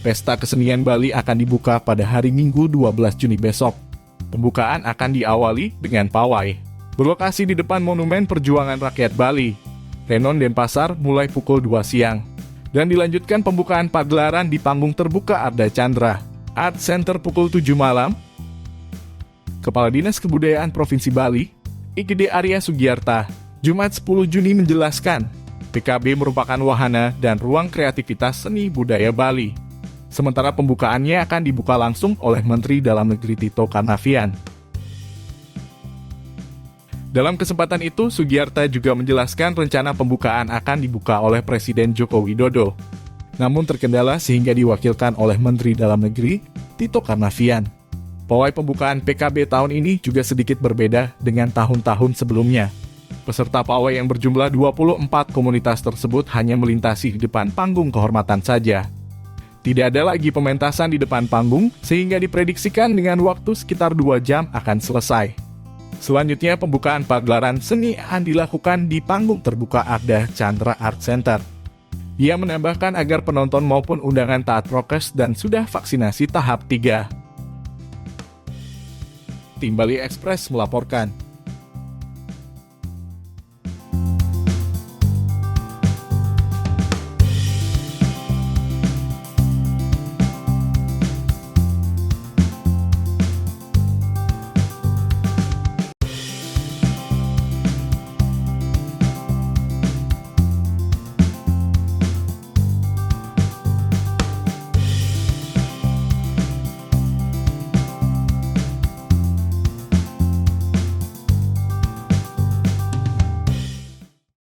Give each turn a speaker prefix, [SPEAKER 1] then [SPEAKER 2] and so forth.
[SPEAKER 1] Pesta Kesenian Bali akan dibuka pada hari Minggu 12 Juni besok. Pembukaan akan diawali dengan pawai. Berlokasi di depan Monumen Perjuangan Rakyat Bali, Renon Denpasar mulai pukul 2 siang. Dan dilanjutkan pembukaan pagelaran di panggung terbuka Arda Chandra Art Center pukul 7 malam. Kepala Dinas Kebudayaan Provinsi Bali, IGD Arya Sugiarta, Jumat 10 Juni menjelaskan, PKB merupakan wahana dan ruang kreativitas seni budaya Bali. Sementara pembukaannya akan dibuka langsung oleh Menteri Dalam Negeri Tito Karnavian. Dalam kesempatan itu, Sugiarta juga menjelaskan rencana pembukaan akan dibuka oleh Presiden Joko Widodo. Namun terkendala sehingga diwakilkan oleh Menteri Dalam Negeri Tito Karnavian. Pawai pembukaan PKB tahun ini juga sedikit berbeda dengan tahun-tahun sebelumnya. Peserta pawai yang berjumlah 24 komunitas tersebut hanya melintasi di depan panggung kehormatan saja. Tidak ada lagi pementasan di depan panggung, sehingga diprediksikan dengan waktu sekitar 2 jam akan selesai. Selanjutnya, pembukaan pagelaran seni akan dilakukan di panggung terbuka Arda Chandra Art Center. Ia menambahkan agar penonton maupun undangan taat prokes dan sudah vaksinasi tahap 3. Tim Bali Express melaporkan.